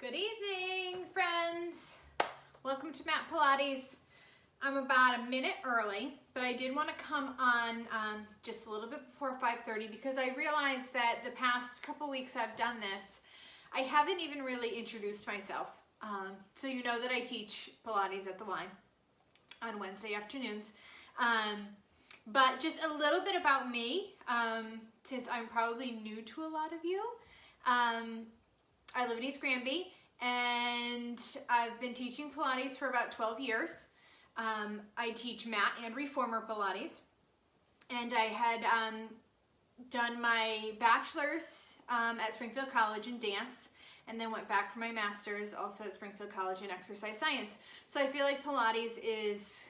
Good evening, friends. Welcome to Mat Pilates. I'm about a minute early, but I did want to come on just a little bit before 5:30 because I realized that the past couple weeks I've done this, I haven't even really introduced myself. So you know that I teach Pilates at the Y on Wednesday afternoons. But just a little bit about me, since I'm probably new to a lot of you. I live in East Granby, and I've been teaching Pilates for about 12 years. I teach mat and reformer Pilates, and I had done my bachelor's at Springfield College in dance, and then went back for my master's also at Springfield College in exercise science. So I feel like Pilates is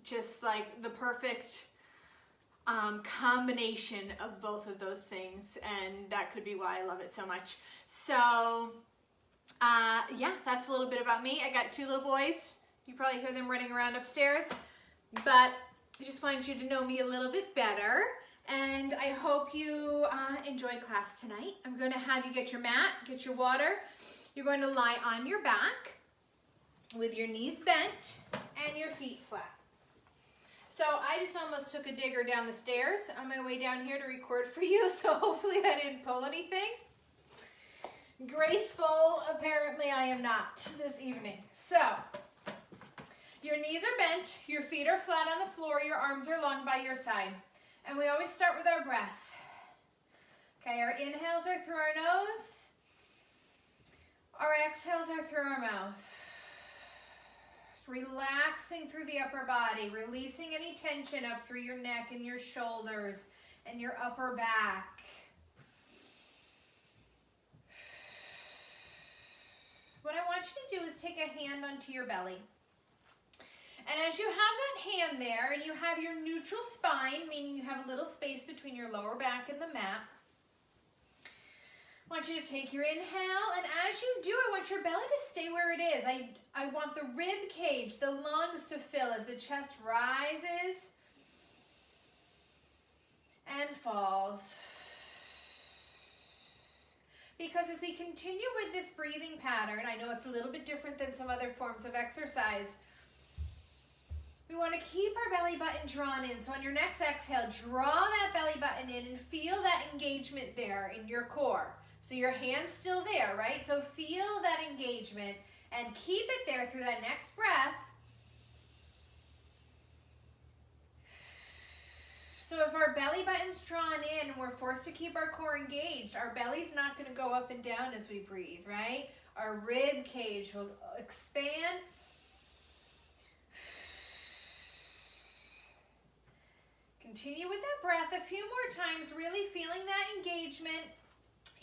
just like the perfect combination of both of those things, and that could be why I love it so much. So yeah, that's a little bit about me. I got two little boys. You probably hear them running around upstairs, but I just wanted you to know me a little bit better, and I hope you enjoy class tonight. I'm going to have you get your mat, get your water. You're going to lie on your back with your knees bent and your feet flat. So I just almost took a digger down the stairs on my way down here to record for you, so hopefully I didn't pull anything. Graceful, apparently I am not this evening. So, your knees are bent, your feet are flat on the floor, your arms are long by your side. And we always start with our breath. Okay, our inhales are through our nose. Our exhales are through our mouth. Relaxing through the upper body, releasing any tension up through your neck and your shoulders and your upper back. What I want you to do is take a hand onto your belly. And as you have that hand there and you have your neutral spine, meaning you have a little space between your lower back and the mat, I want you to take your inhale, and as you do, I want your belly to stay where it is. I want the rib cage, the lungs to fill as the chest rises and falls. Because as we continue with this breathing pattern, I know it's a little bit different than some other forms of exercise, we want to keep our belly button drawn in. So on your next exhale, draw that belly button in and feel that engagement there in your core. So your hand's still there, right? So feel that engagement and keep it there through that next breath. So if our belly button's drawn in and we're forced to keep our core engaged, our belly's not going to go up and down as we breathe, right? Our rib cage will expand. Continue with that breath a few more times, really feeling that engagement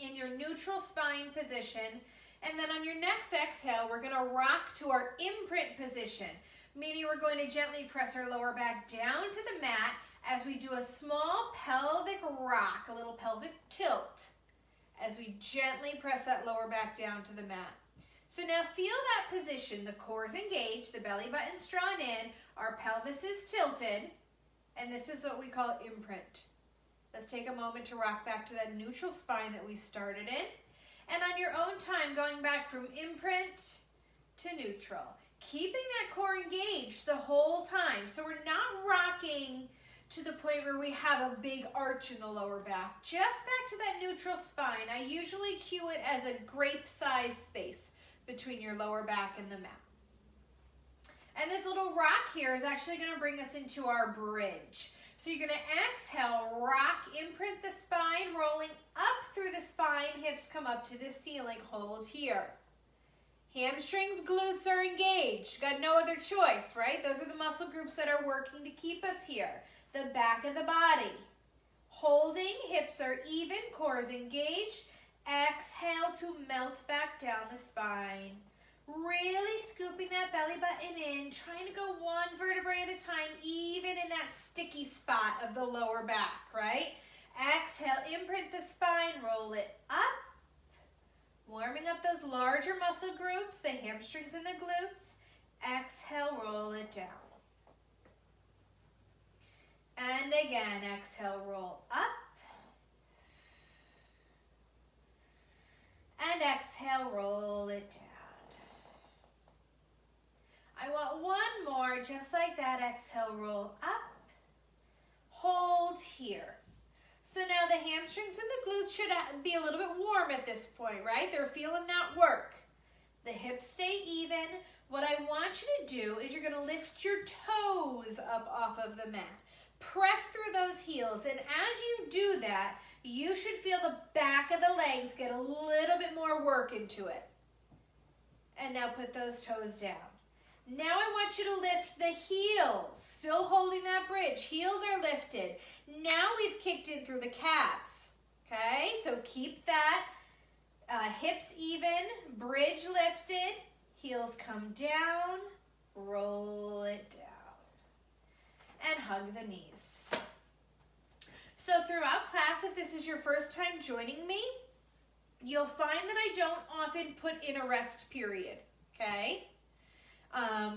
in your neutral spine position. And then on your next exhale, we're going to rock to our imprint position, meaning we're going to gently press our lower back down to the mat as we do a small pelvic rock, a little pelvic tilt, as we gently press that lower back down to the mat. So now feel that position. The core is engaged, the belly button's drawn in, our pelvis is tilted, and this is what we call imprint. Let's take a moment to rock back to that neutral spine that we started in. And on your own time, going back from imprint to neutral. Keeping that core engaged the whole time. So we're not rocking to the point where we have a big arch in the lower back. Just back to that neutral spine. I usually cue it as a grape-sized space between your lower back and the mat. And this little rock here is actually going to bring us into our bridge. So you're going to exhale, rock, imprint the spine, rolling up through the spine, hips come up to the ceiling, hold here. Hamstrings, glutes are engaged. Got no other choice, right? Those are the muscle groups that are working to keep us here. The back of the body. Holding, hips are even, core is engaged. Exhale to melt back down the spine. Really scooping that belly button in, trying to go one vertebrae at a time, even in that sticky spot of the lower back, right? Exhale, imprint the spine, roll it up, warming up those larger muscle groups, the hamstrings and the glutes. Exhale, roll it down. And again, exhale, roll up. And exhale, roll it down. I want one more, just like that. Exhale, roll up. Hold here. So now the hamstrings and the glutes should be a little bit warm at this point, right? They're feeling that work. The hips stay even. What I want you to do is you're going to lift your toes up off of the mat. Press through those heels, and as you do that, you should feel the back of the legs get a little bit more work into it. And now put those toes down. Now I want you to lift the heels, still holding that bridge. Heels are lifted. Now we've kicked in through the calves, okay? So keep that, hips even, bridge lifted, heels come down, roll it down, and hug the knees. So throughout class, if this is your first time joining me, you'll find that I don't often put in a rest period, okay?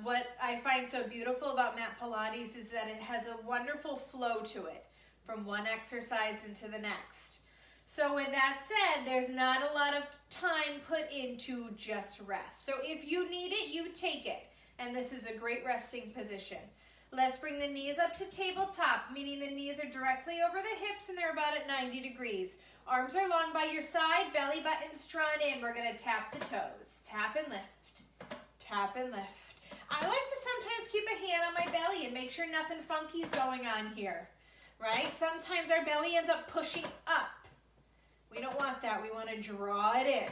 What I find so beautiful about mat Pilates is that it has a wonderful flow to it from one exercise into the next. So with that said, there's not a lot of time put into just rest. So if you need it, you take it. And this is a great resting position. Let's bring the knees up to tabletop, meaning the knees are directly over the hips and they're about at 90 degrees. Arms are long by your side, belly button's drawn in. We're going to tap the toes. Tap and lift. Tap and lift. I like to sometimes keep a hand on my belly and make sure nothing funky is going on here, right? Sometimes our belly ends up pushing up. We don't want that. We want to draw it in.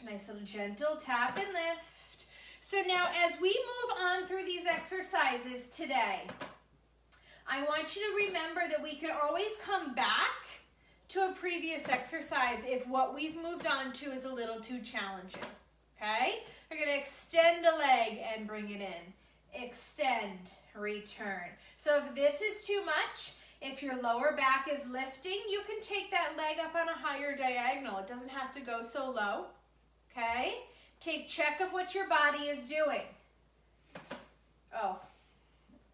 Nice little gentle tap and lift. So now as we move on through these exercises today, I want you to remember that we can always come back to a previous exercise if what we've moved on to is a little too challenging, okay? We're going to extend a leg and bring it in. Extend, return. So if this is too much, if your lower back is lifting, you can take that leg up on a higher diagonal. It doesn't have to go so low, okay? Take check of what your body is doing. Oh,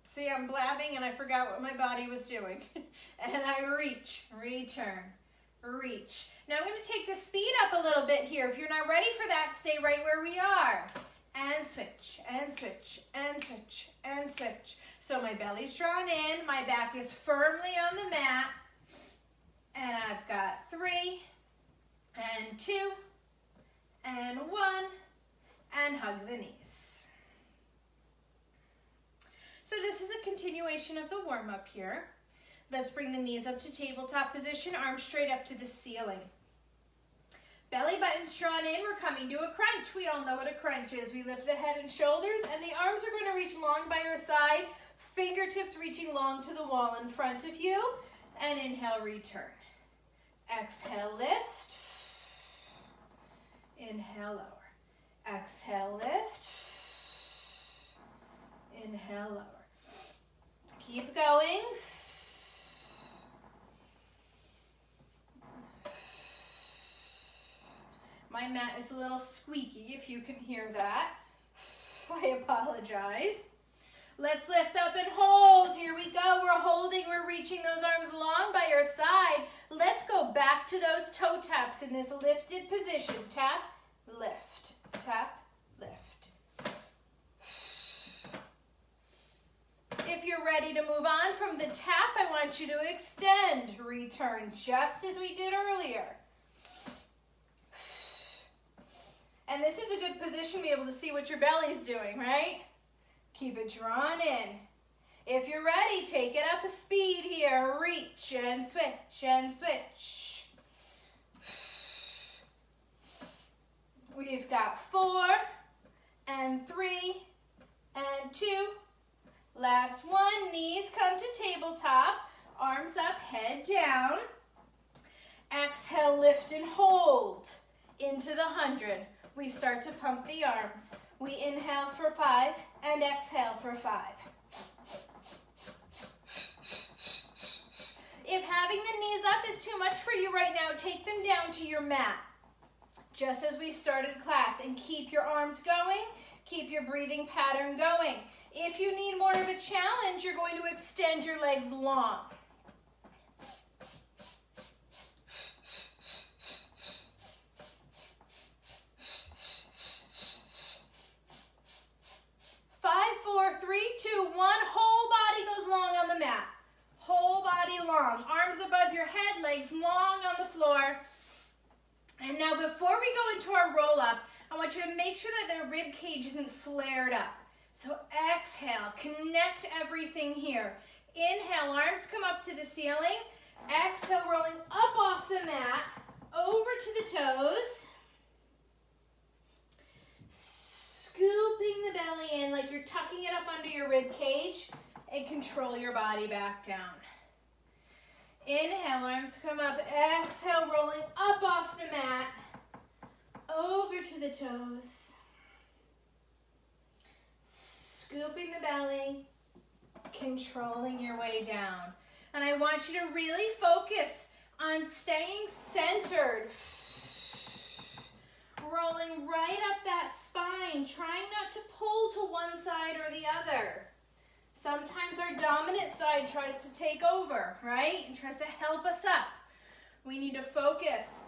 see, I'm blabbing and I forgot what my body was doing. And I reach, return, reach. Now I'm going to take the speed up a little bit here. If you're not ready for that, stay right where we are. And switch, and switch, and switch, and switch. So my belly's drawn in, my back is firmly on the mat. And I've got 3, and 2, and 1, and hug the knees. So this is a continuation of the warm-up here. Let's bring the knees up to tabletop position, arms straight up to the ceiling. Belly button's drawn in, we're coming to a crunch. We all know what a crunch is. We lift the head and shoulders, and the arms are going to reach long by your side, fingertips reaching long to the wall in front of you, and inhale, return. Exhale, lift. Inhale, lower. Exhale, lift. Inhale, lower. Keep going. My mat is a little squeaky, if you can hear that. I apologize. Let's lift up and hold. Here we go. We're holding. We're reaching those arms long by your side. Let's go back to those toe taps in this lifted position. Tap, lift. Tap, lift. If you're ready to move on from the tap, I want you to extend. Return just as we did earlier. And this is a good position to be able to see what your belly's doing, right? Keep it drawn in. If you're ready, take it up a speed here. Reach and switch and switch. We've got 4 and 3 and 2. Last one. Knees come to tabletop. Arms up, head down. Exhale, lift and hold into the 100. We start to pump the arms. We inhale for 5 and exhale for 5. If having the knees up is too much for you right now, take them down to your mat, just as we started class, and keep your arms going, keep your breathing pattern going. If you need more of a challenge, you're going to extend your legs long. arms above your head, legs long on the floor. And now before we go into our roll-up, I want you to make sure that the rib cage isn't flared up. So exhale, connect everything here. Inhale, arms come up to the ceiling. Exhale, rolling up off the mat, over to the toes. Scooping the belly in like you're tucking it up under your rib cage, and control your body back down. Inhale, arms come up. Exhale, rolling up off the mat, over to the toes. Scooping the belly, controlling your way down. And I want you to really focus on staying centered. Rolling right up that spine, trying not to pull to one side or the other. Sometimes our dominant side tries to take over, right? And tries to help us up. We need to focus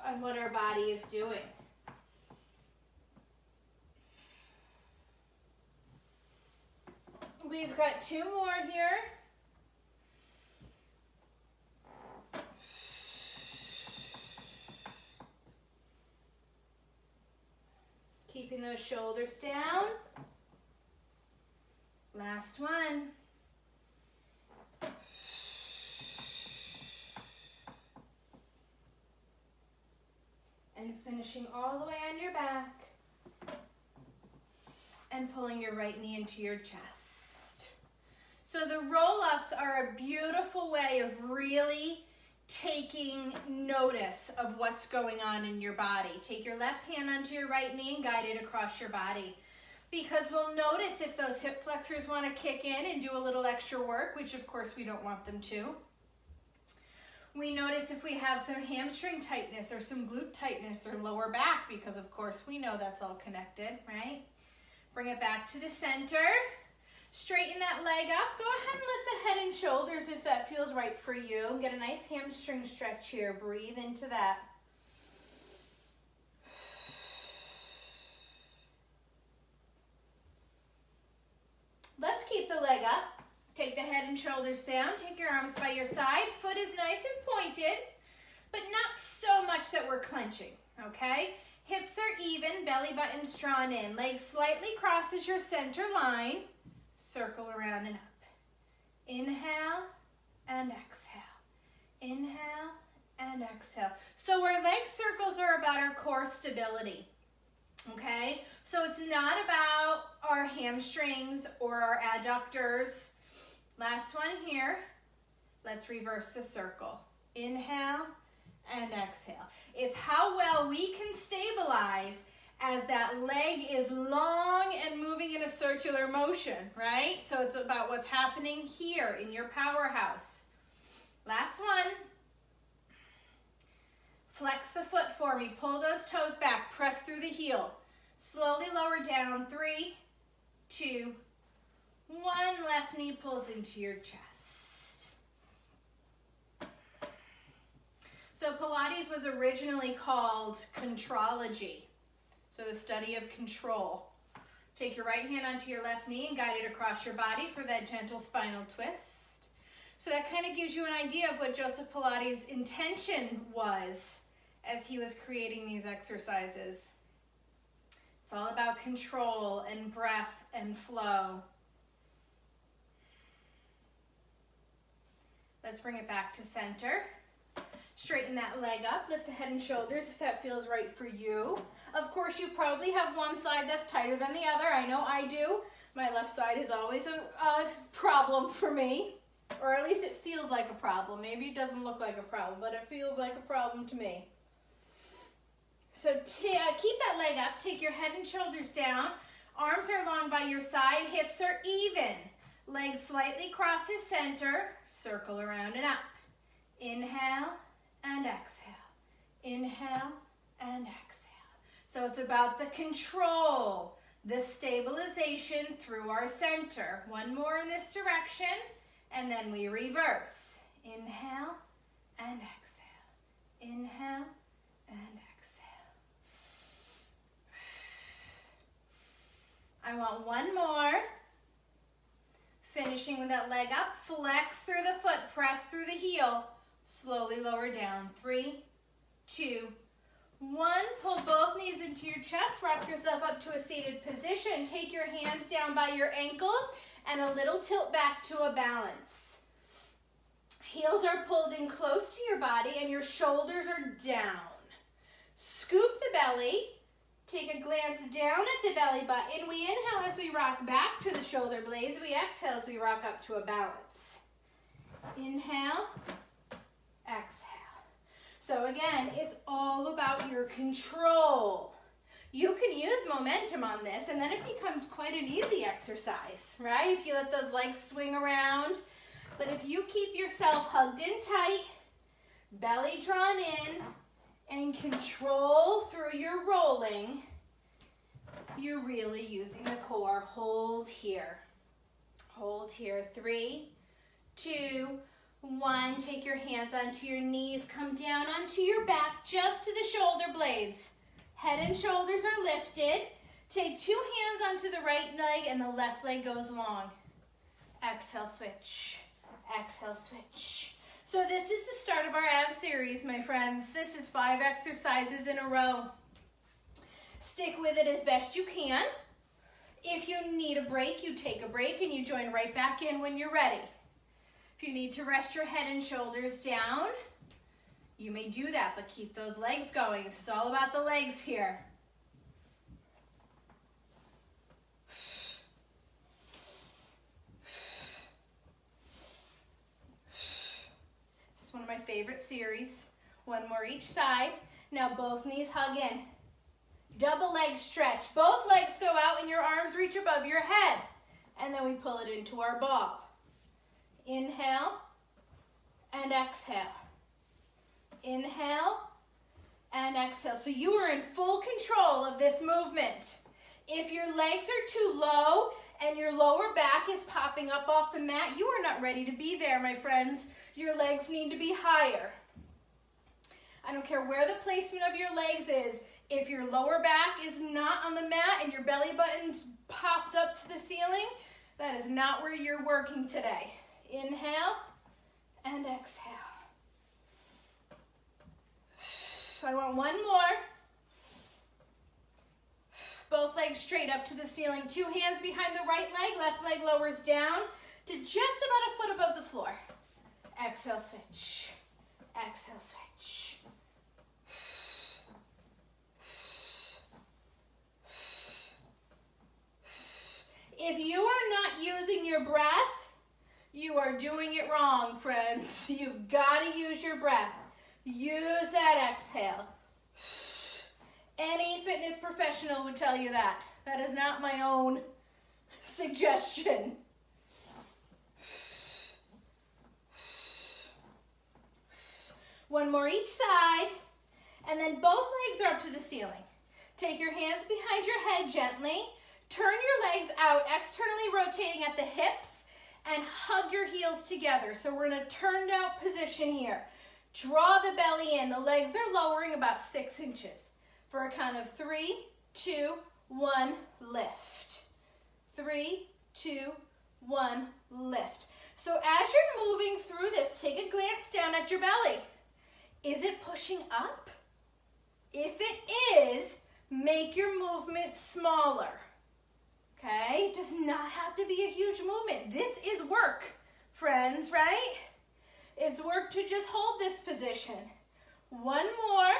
on what our body is doing. We've got 2 more here. Keeping those shoulders down. Last one. And finishing all the way on your back. And pulling your right knee into your chest. So the roll-ups are a beautiful way of really taking notice of what's going on in your body. Take your left hand onto your right knee and guide it across your body. Because we'll notice if those hip flexors want to kick in and do a little extra work, which of course we don't want them to. We notice if we have some hamstring tightness or some glute tightness or lower back, because of course we know that's all connected, right? Bring it back to the center. Straighten that leg up. Go ahead and lift the head and shoulders if that feels right for you. Get a nice hamstring stretch here. Breathe into that. Let's keep the leg up. Take the head and shoulders down. Take your arms by your side. Foot is nice and pointed, but not so much that we're clenching, okay? Hips are even, belly button's drawn in. Legs slightly crosses your center line. Circle around and up. Inhale and exhale. Inhale and exhale. So our leg circles are about our core stability, okay? So it's not about our hamstrings or our adductors. Last one here. Let's reverse the circle. Inhale and exhale. It's how well we can stabilize as that leg is long and moving in a circular motion, right? So it's about what's happening here in your powerhouse. Last one. Flex the foot for me. Pull those toes back. Press through the heel. Slowly lower down. 3, 2, 1. Left knee pulls into your chest. So Pilates was originally called contrology. So the study of control. Take your right hand onto your left knee and guide it across your body for that gentle spinal twist. So that kind of gives you an idea of what Joseph Pilates' intention was as he was creating these exercises. It's all about control and breath and flow. Let's bring it back to center. Straighten that leg up, lift the head and shoulders if that feels right for you. Of course, you probably have one side that's tighter than the other. I know I do. My left side is always a problem for me, or at least it feels like a problem. Maybe it doesn't look like a problem, but it feels like a problem to me. So keep that leg up, take your head and shoulders down. Arms are long by your side, hips are even. Legs slightly crosses center, circle around and up. Inhale and exhale. Inhale and exhale. So it's about the control, the stabilization through our center. One more in this direction, and then we reverse. Inhale and exhale. Inhale and exhale. I want one more. Finishing with with that leg up, flex through the foot, press through the heel, slowly lower down. 3, 2, 1. Pull both knees into your chest, rock yourself up to a seated position. Take your hands down by your ankles and a little tilt back to a balance. Heels are pulled in close to your body and your shoulders are down. Scoop the belly. Take a glance down at the belly button. We inhale as we rock back to the shoulder blades. We exhale as we rock up to a balance. Inhale, exhale. So again, it's all about your control. You can use momentum on this and then it becomes quite an easy exercise, right? If you let those legs swing around. But if you keep yourself hugged in tight, belly drawn in, and control through your rolling, you're really using the core. Hold here. Hold here. 3, 2, 1. Take your hands onto your knees. Come down onto your back just to the shoulder blades. Head and shoulders are lifted. Take 2 hands onto the right leg and the left leg goes long. Exhale, switch. Exhale, switch. So this is the start of our ab series, my friends. This is 5 exercises in a row. Stick with it as best you can. If you need a break, you take a break and you join right back in when you're ready. If you need to rest your head and shoulders down, you may do that, but keep those legs going. This is all about the legs here. One of my favorite series. 1 more each side. Now both knees hug in. Double leg stretch. Both legs go out and your arms reach above your head. And then we pull it into our ball. Inhale and exhale. Inhale and exhale. So you are in full control of this movement. If your legs are too low and your lower back is popping up off the mat, you are not ready to be there, my friends. Your legs need to be higher. I don't care where the placement of your legs is. If your lower back is not on the mat and your belly button's popped up to the ceiling, that is not where you're working today. Inhale and exhale. I want 1 more. Both legs straight up to the ceiling. 2 hands behind the right leg. Left leg lowers down to just about a foot above the floor. Exhale, switch. Exhale, switch. If you are not using your breath, you are doing it wrong, friends. You've got to use your breath. Use that exhale. Any fitness professional would tell you that. That is not my own suggestion. One more each side, and then both legs are up to the ceiling. Take your hands behind your head gently. Turn your legs out, externally rotating at the hips, and hug your heels together. So we're in a turned out position here. Draw the belly in. The legs are lowering about 6 inches. For a count of 3, 2, 1, lift. 3, 2, 1, lift. So as you're moving through this, take a glance down at your belly. Is it pushing up? If it is, make your movement smaller. Okay? It does not have to be a huge movement. This is work, friends, right? It's work to just hold this position. 1 more.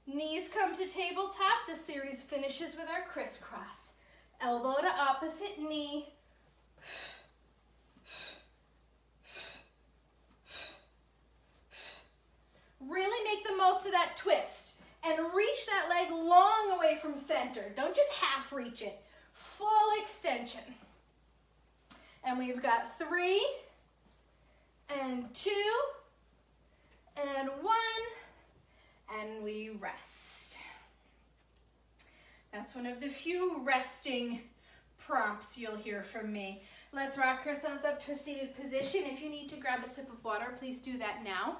Knees come to tabletop. The series finishes with our crisscross. Elbow to opposite knee. Really make the most of that twist and reach that leg long away from center. Don't just half reach it. Full extension. And we've got 3 and 2 and 1, and we rest. That's one of the few resting prompts you'll hear from me. Let's rock ourselves up to a seated position. If you need to grab a sip of water, please do that now.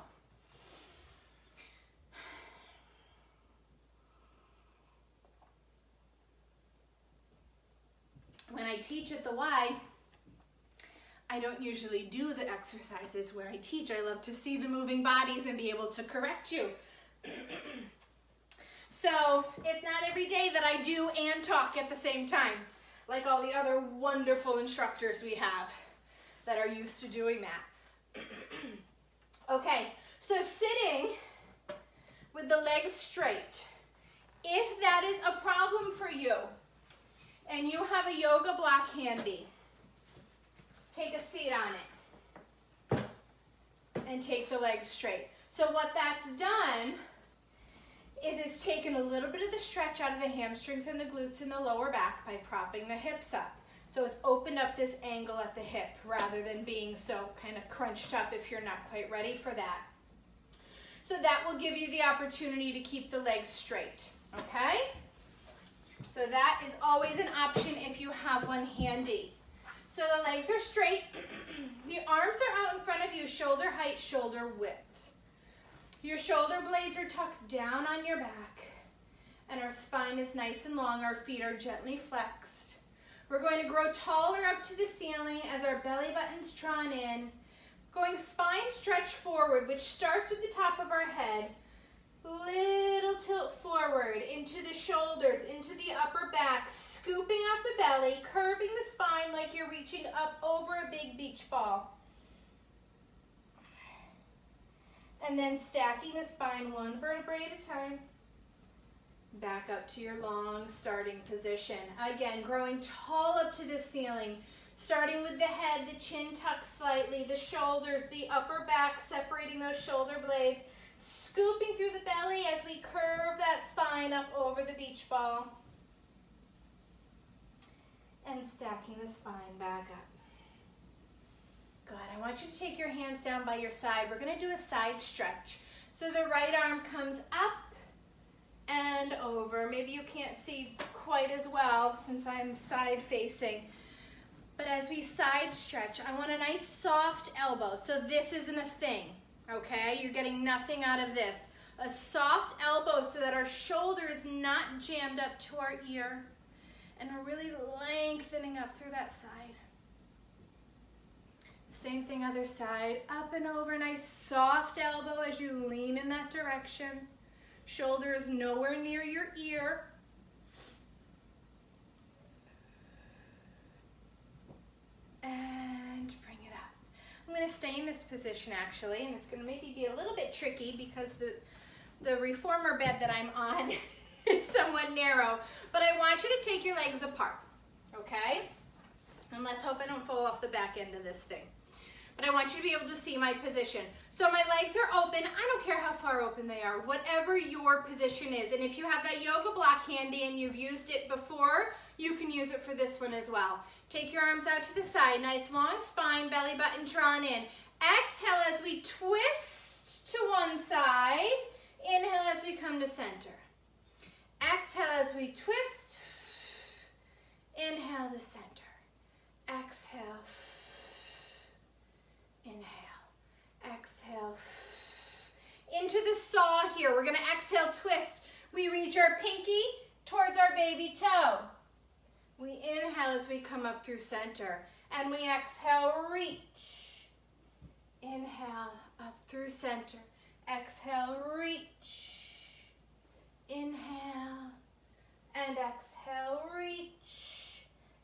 When I teach at the Y, I don't usually do the exercises when I teach. I love to see the moving bodies and be able to correct you. So it's not every day that I do and talk at the same time, like all the other wonderful instructors we have that are used to doing that. Okay, so sitting with the legs straight. If that is a problem for you and you have a yoga block handy, take a seat on it and take the legs straight. So what that's done is it's taken a little bit of the stretch out of the hamstrings and the glutes in the lower back by propping the hips up. So it's opened up this angle at the hip rather than being so kind of crunched up if you're not quite ready for that. So that will give you the opportunity to keep the legs straight, okay? So that is always an option if you have one handy. So the legs are straight, the arms are out in front of you, shoulder height, shoulder width. Your shoulder blades are tucked down on your back, and our spine is nice and long, our feet are gently flexed. We're going to grow taller up to the ceiling as our belly button's drawn in, going spine stretch forward, which starts with the top of our head, little tilt forward into the shoulders, into the upper back, scooping out the belly, curving the spine like you're reaching up over a big beach ball. And then stacking the spine one vertebrae at a time. Back up to your long starting position. Again, growing tall up to the ceiling. Starting with the head, the chin tucked slightly, the shoulders, the upper back, separating those shoulder blades. Scooping through the belly as we curve that spine up over the beach ball. And stacking the spine back up. Good. I want you to take your hands down by your side. We're going to do a side stretch. So the right arm comes up and over. Maybe you can't see quite as well since I'm side facing. But as we side stretch, I want a nice soft elbow. So this isn't a thing, okay? You're getting nothing out of this. A soft elbow so that our shoulder is not jammed up to our ear. And we're really lengthening up through that side. Same thing, other side, up and over, nice soft elbow as you lean in that direction. Shoulder is nowhere near your ear. And bring it up. I'm going to stay in this position actually, and it's going to maybe be a little bit tricky because the reformer bed that I'm on is somewhat narrow, but I want you to take your legs apart, okay? And let's hope I don't fall off the back end of this thing. But I want you to be able to see my position. So my legs are open. I don't care how far open they are, whatever your position is. And if you have that yoga block handy and you've used it before, you can use it for this one as well. Take your arms out to the side. Nice long spine, belly button drawn in. Exhale as we twist to one side. Inhale as we come to center. Exhale as we twist. Inhale to center. Exhale. Inhale, exhale. Into the saw here. We're going to exhale, twist. We reach our pinky towards our baby toe. We inhale as we come up through center. And we exhale, reach. Inhale, up through center. Exhale, reach. Inhale, and exhale, reach.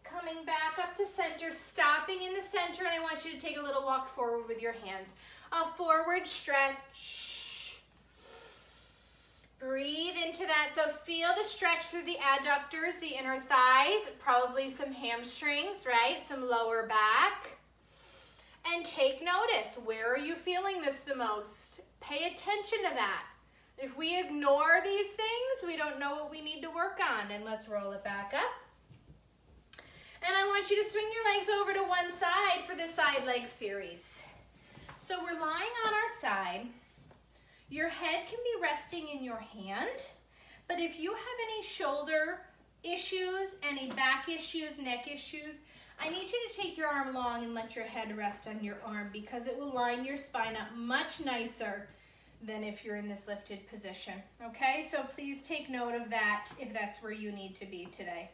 Coming back up to center, stopping in the center, and I want you to take a little walk forward with your hands. A forward stretch. Breathe into that. So feel the stretch through the adductors, the inner thighs, probably some hamstrings, right? Some lower back. And take notice. Where are you feeling this the most? Pay attention to that. If we ignore these things, we don't know what we need to work on. And let's roll it back up. And I want you to swing your legs over to one side for the side leg series. So we're lying on our side. Your head can be resting in your hand, but if you have any shoulder issues, any back issues, neck issues, I need you to take your arm long and let your head rest on your arm because it will line your spine up much nicer than if you're in this lifted position, okay? So please take note of that if that's where you need to be today.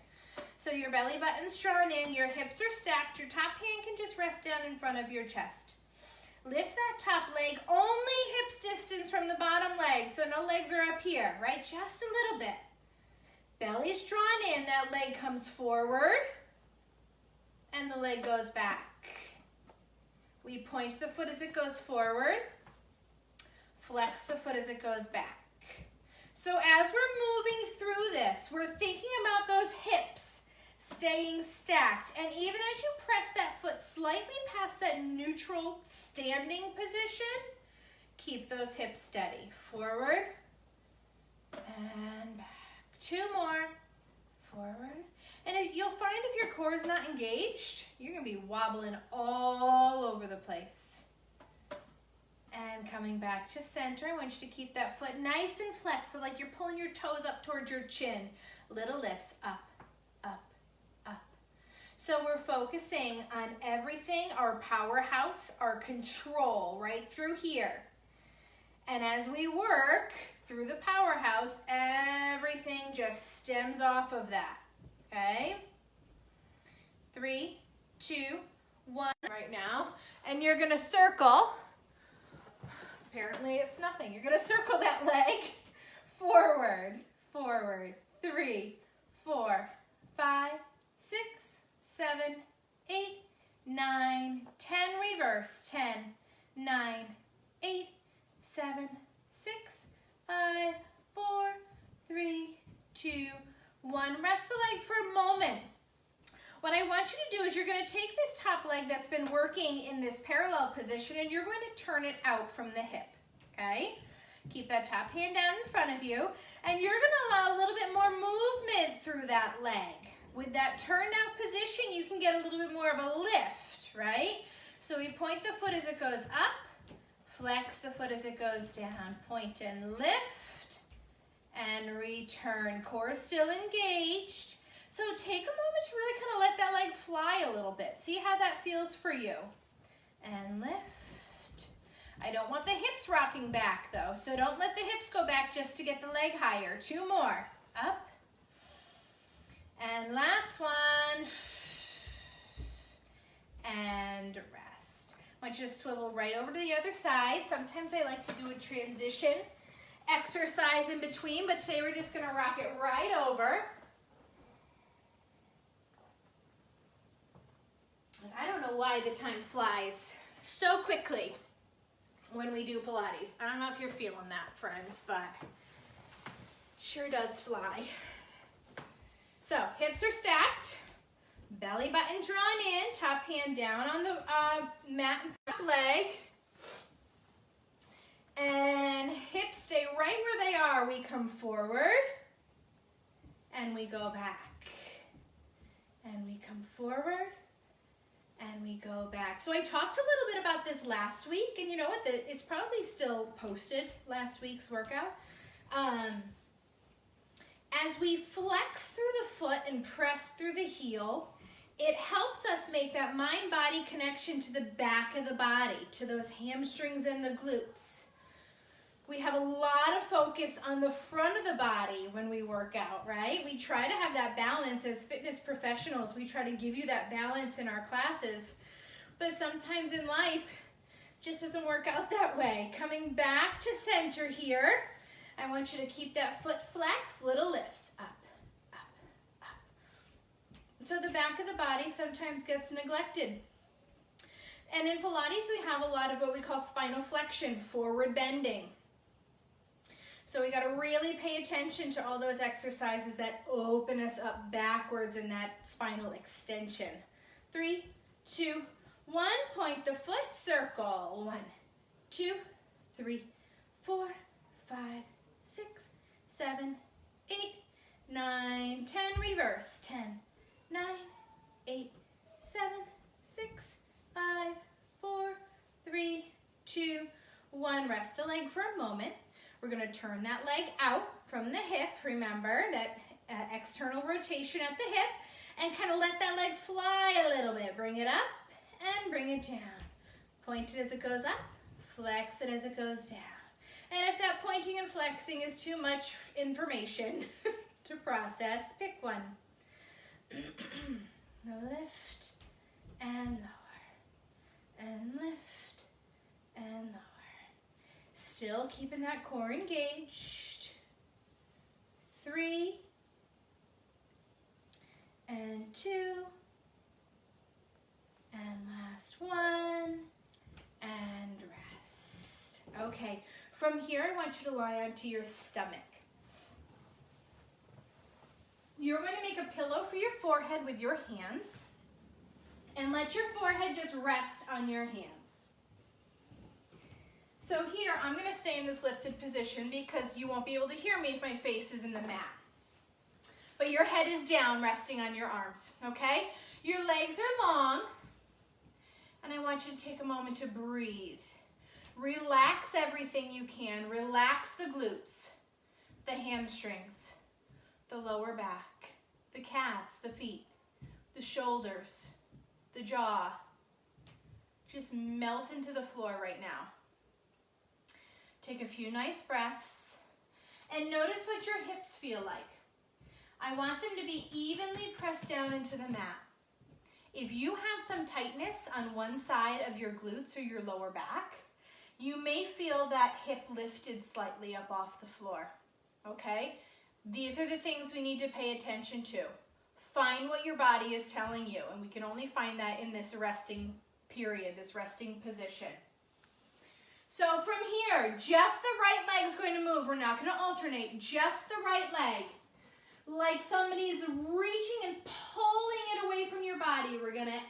So your belly button's drawn in, your hips are stacked, your top hand can just rest down in front of your chest. Lift that top leg, only hips distance from the bottom leg, so no legs are up here, right? Just a little bit. Belly's drawn in, that leg comes forward, and the leg goes back. We point the foot as it goes forward, flex the foot as it goes back. So as we're moving through this, we're thinking about those hips staying stacked. And even as you press that foot slightly past that neutral standing position, keep those hips steady. Forward and back. 2 more. Forward. And you'll find if your core is not engaged, you're going to be wobbling all over the place. And coming back to center, I want you to keep that foot nice and flexed, so like you're pulling your toes up towards your chin. Little lifts, up, up, up. So we're focusing on everything, our powerhouse, our control, right through here. And as we work through the powerhouse, everything just stems off of that, okay? 3, 2, 1 right now. And you're gonna circle. Apparently it's nothing. You're gonna circle that leg forward, forward. 3, 4, 5, 6, 7, 8, 9, 10, reverse. 10, 9, 8, 7, 6, 5, 4, 3, 2, 1. Rest the leg for a moment. What I want you to do is you're going to take this top leg that's been working in this parallel position and you're going to turn it out from the hip, okay? Keep that top hand down in front of you and you're going to allow a little bit more movement through that leg. With that turned out position, you can get a little bit more of a lift, right? So we point the foot as it goes up, flex the foot as it goes down, point and lift, and return. Core is still engaged. So take a moment to really kind of let that leg fly a little bit. See how that feels for you. And lift. I don't want the hips rocking back though, so don't let the hips go back just to get the leg higher. 2 more. Up. And last one. And rest. I want you to swivel right over to the other side. Sometimes I like to do a transition exercise in between, but today we're just going to rock it right over. I don't know why the time flies so quickly when we do Pilates. I don't know if you're feeling that, friends, but it sure does fly. So, hips are stacked, belly button drawn in, top hand down on the mat and front leg, and hips stay right where they are. We come forward, and we go back, and we come forward, and we go back. So I talked a little bit about this last week, and you know what? It's probably still posted, last week's workout. As we flex through the foot and press through the heel, it helps us make that mind-body connection to the back of the body, to those hamstrings and the glutes. We have a lot of focus on the front of the body when we work out, right? We try to have that balance as fitness professionals. We try to give you that balance in our classes. But sometimes in life, it just doesn't work out that way. Coming back to center here, I want you to keep that foot flex, little lifts, up, up, up. So the back of the body sometimes gets neglected. And in Pilates, we have a lot of what we call spinal flexion, forward bending. So we got to really pay attention to all those exercises that open us up backwards in that spinal extension. 3, 2, 1. Point the foot, circle. 1, 2, 3, 4, 5, 6, 7, 8, 9, 10. Reverse. 10, 9, 8, 7, 6, 5, 4, 3, 2, 1. Rest the leg for a moment. We're going to turn that leg out from the hip. Remember that external rotation at the hip, and kind of let that leg fly a little bit. Bring it up and bring it down. Point it as it goes up, flex it as it goes down. And if that pointing and flexing is too much information to process, pick one. Lift and lower, and lift and lower. Still keeping that core engaged. 3 and 2 and last 1 and rest. Okay, from here I want you to lie onto your stomach. You're going to make a pillow for your forehead with your hands and let your forehead just rest on your hands. So here, I'm going to stay in this lifted position because you won't be able to hear me if my face is in the mat. But your head is down, resting on your arms, okay? Your legs are long, and I want you to take a moment to breathe. Relax everything you can. Relax the glutes, the hamstrings, the lower back, the calves, the feet, the shoulders, the jaw. Just melt into the floor right now. Take a few nice breaths and notice what your hips feel like. I want them to be evenly pressed down into the mat. If you have some tightness on one side of your glutes or your lower back, you may feel that hip lifted slightly up off the floor, okay? These are the things we need to pay attention to. Find what your body is telling you, and we can only find that in this resting period, this resting position. So from here, just the right leg's going to move. We're not going to alternate, just the right leg. Like somebody's reaching and pulling it away from your body. We're going to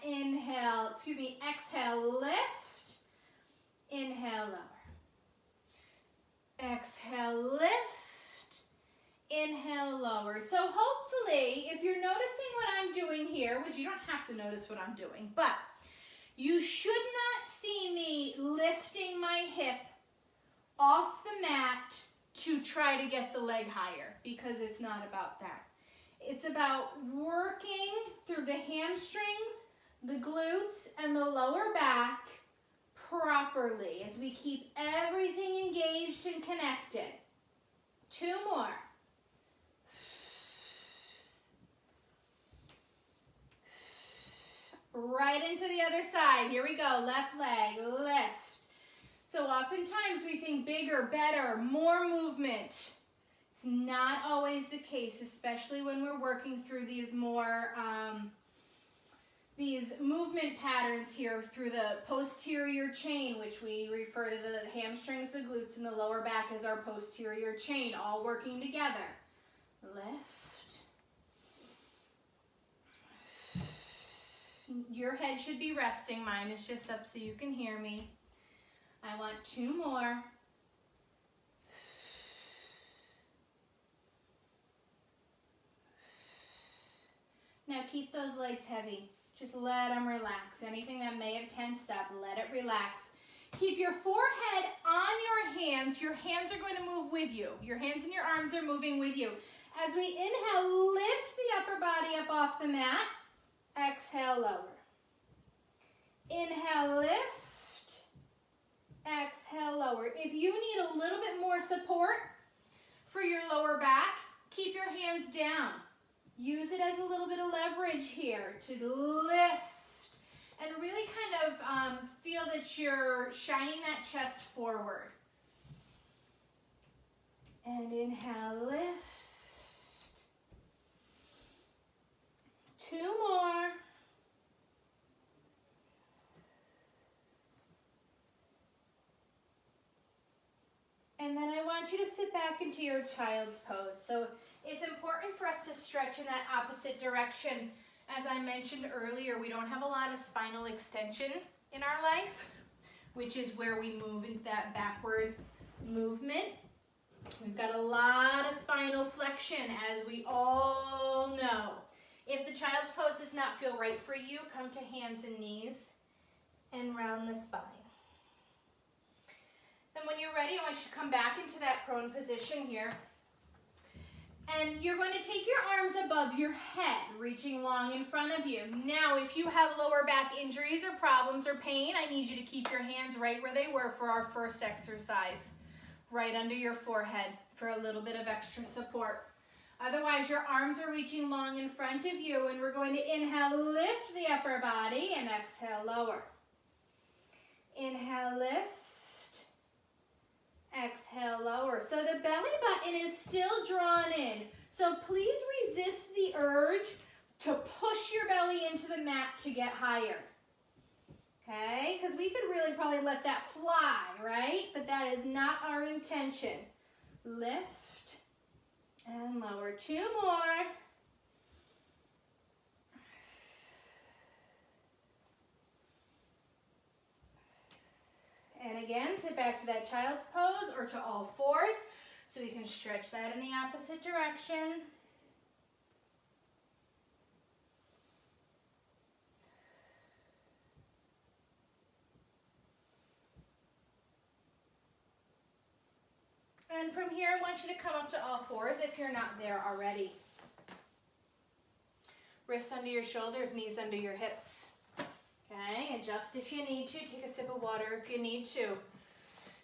exhale, lift, inhale, lower. Exhale, lift, inhale, lower. So hopefully, if you're noticing what I'm doing here, which you don't have to notice what I'm doing, but you should not see me lifting my hip off the mat to try to get the leg higher, because it's not about that. It's about working through the hamstrings, the glutes, and the lower back properly as we keep everything engaged and connected. 2 more. Right into the other side. Here we go. Left leg, lift. So oftentimes we think bigger, better, more movement. It's not always the case, especially when we're working through these more, these movement patterns here through the posterior chain, which we refer to the hamstrings, the glutes, and the lower back as our posterior chain, all working together. Lift. Your head should be resting. Mine is just up so you can hear me. I want 2 more. Now keep those legs heavy. Just let them relax. Anything that may have tensed up, let it relax. Keep your forehead on your hands. Your hands are going to move with you. Your hands and your arms are moving with you. As we inhale, lift the upper body up off the mat. Exhale, lower. Inhale, lift. Exhale, lower. If you need a little bit more support for your lower back, keep your hands down. Use it as a little bit of leverage here to lift and really kind of feel that you're shining that chest forward. And inhale, lift. 2 more. And then I want you to sit back into your child's pose. So it's important for us to stretch in that opposite direction. As I mentioned earlier, we don't have a lot of spinal extension in our life, which is where we move into that backward movement. We've got a lot of spinal flexion, as we all know. If the child's pose does not feel right for you, come to hands and knees and round the spine. Then when you're ready, I want you to come back into that prone position here. And you're going to take your arms above your head, reaching long in front of you. Now, if you have lower back injuries or problems or pain, I need you to keep your hands right where they were for our first exercise, right under your forehead for a little bit of extra support. Otherwise, your arms are reaching long in front of you, and we're going to inhale, lift the upper body, and exhale, lower. Inhale, lift. Exhale, lower. So the belly button is still drawn in. So please resist the urge to push your belly into the mat to get higher. Okay? Because we could really probably let that fly, right? But that is not our intention. Lift and lower. 2 more. And again, sit back to that child's pose or to all fours so we can stretch that in the opposite direction. And from here, I want you to come up to all fours if you're not there already. Wrists under your shoulders, knees under your hips. Okay, adjust if you need to. Take a sip of water if you need to.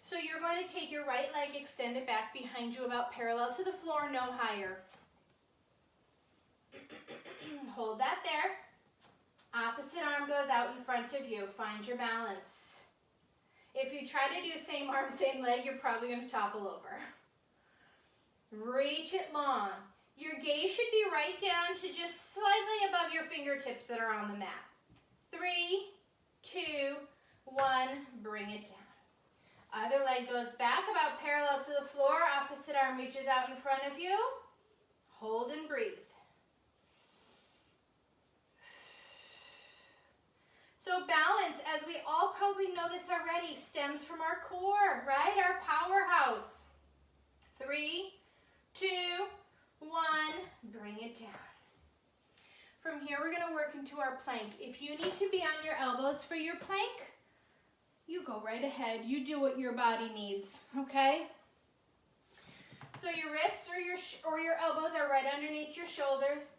So you're going to take your right leg extended back behind you about parallel to the floor, no higher. Hold that there. Opposite arm goes out in front of you. Find your balance. If you try to do same arm, same leg, you're probably going to topple over. Reach it long. Your gaze should be right down to just slightly above your fingertips that are on the mat. 3, 2, 1, bring it down. Other leg goes back about parallel to the floor. Opposite arm reaches out in front of you. Hold and breathe. So balance, as we all probably know this already, stems from our core, right? Our powerhouse. 3, 2, 1, bring it down. From here, we're going to work into our plank. If you need to be on your elbows for your plank, you go right ahead. You do what your body needs, okay? So your wrists or your elbows are right underneath your shoulders.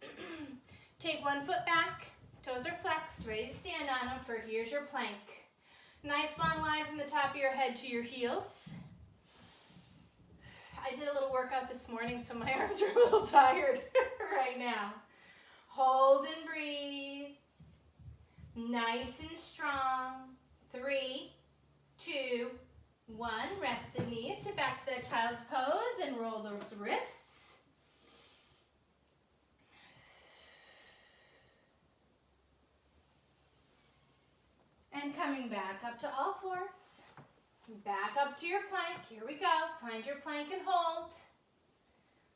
Take one foot back. Toes are flexed, ready to stand on them for here's your plank. Nice long line from the top of your head to your heels. I did a little workout this morning, so my arms are a little tired right now. Hold and breathe. Nice and strong. 3, 2, 1. Rest the knees. Sit back to that child's pose and roll those wrists. And coming back up to all fours. Back up to your plank. Here we go. Find your plank and hold.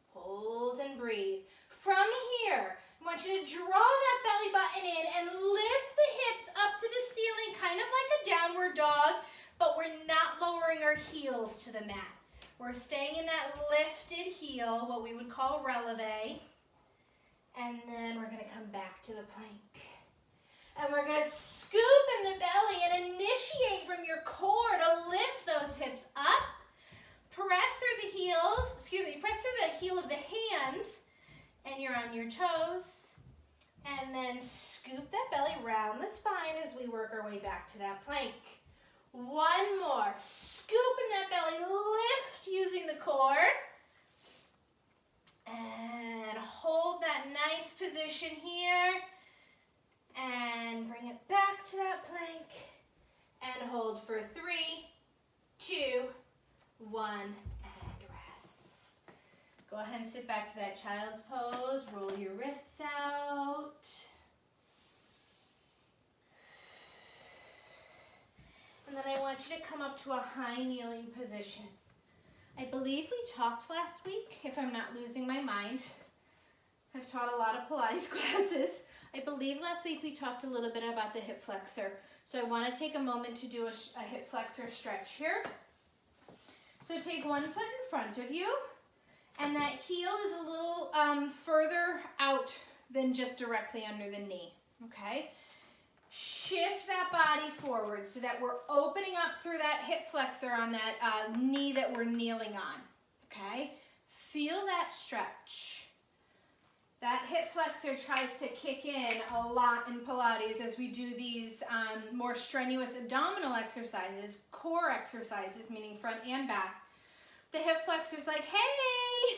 Hold and breathe. From here, I want you to draw that belly button in and lift the hips up to the ceiling, kind of like a downward dog, but we're not lowering our heels to the mat. We're staying in that lifted heel, what we would call releve, and then we're going to come back to the plank. And we're going to scoop in the belly and initiate from your core to lift those hips up. Press through the heels, press through the heel of the hands, and you're on your toes. And then scoop that belly round the spine as we work our way back to that plank. One more. Scoop in that belly, lift using the core. And hold that nice position here. And bring it back to that plank. And hold for 3, 2, 1, and rest. Go ahead and sit back to that child's pose. Roll your wrists out. And then I want you to come up to a high kneeling position. I believe we talked last week, if I'm not losing my mind. I've taught a lot of Pilates classes. I believe last week we talked a little bit about the hip flexor. So I want to take a moment to do a hip flexor stretch here. So take one foot in front of you, and that heel is a little further out than just directly under the knee, okay? Shift that body forward so that we're opening up through that hip flexor on that knee that we're kneeling on, okay? Feel that stretch. That hip flexor tries to kick in a lot in Pilates as we do these more strenuous abdominal exercises, core exercises, meaning front and back. The hip flexor's like, hey,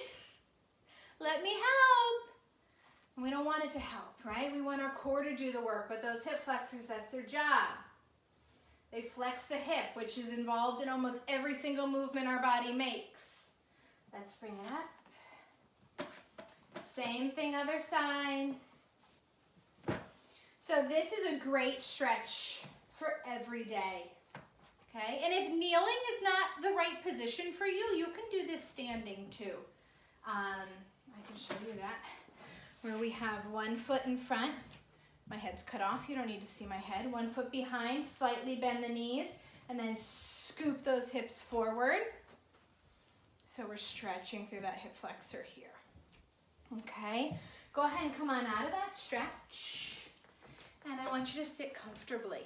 Let me help. And we don't want it to help, right? We want our core to do the work, but those hip flexors, that's their job. They flex the hip, which is involved in almost every single movement our body makes. Let's bring it up. Same thing, other side. So this is a great stretch for every day, okay? And if kneeling is not the right position for you, you can do this standing too. I can show you that, where we have one foot in front. My head's cut off, you don't need to see my head. 1 foot behind, slightly bend the knees, and then scoop those hips forward. So we're stretching through that hip flexor here. Okay, go ahead and come on out of that stretch. And I want you to sit comfortably,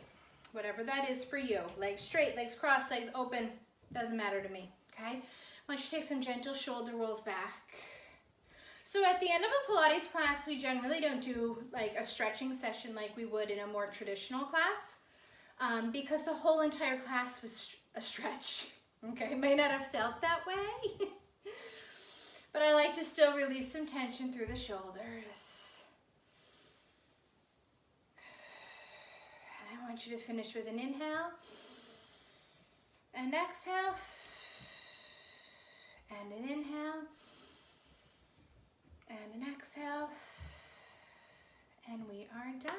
whatever that is for you. Legs straight, legs crossed, legs open, doesn't matter to me, okay? I want you to take some gentle shoulder rolls back. So at the end of a Pilates class, we generally don't do like a stretching session like we would in a more traditional class, because the whole entire class was a stretch, okay? It may not have felt that way, but I like to still release some tension through the shoulders. And I want you to finish with an inhale and exhale, and an inhale, and an exhale, and we are done.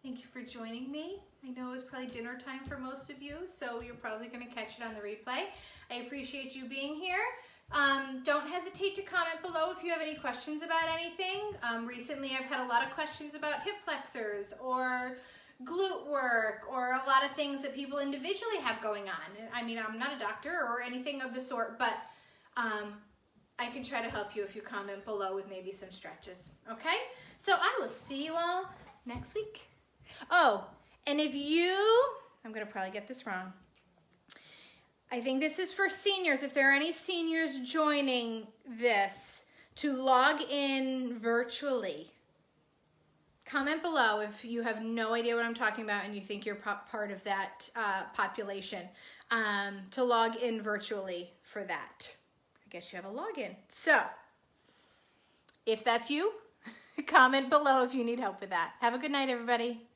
Thank you for joining me. I know it's probably dinner time for most of you, so you're probably going to catch it on the replay. I appreciate you being here. Don't hesitate to comment below if you have any questions about anything. Recently I've had a lot of questions about hip flexors or glute work or a lot of things that people individually have going on. I mean, I'm not a doctor or anything of the sort, but I can try to help you if you comment below with maybe some stretches, okay? So I will see you all next week. Oh, and if you, I'm gonna probably get this wrong. I think this is for seniors. If there are any seniors joining this, to log in virtually. Comment below if you have no idea what I'm talking about and you think you're part of that population, to log in virtually for that. I guess you have a login. So, if that's you, comment below if you need help with that. Have a good night, everybody.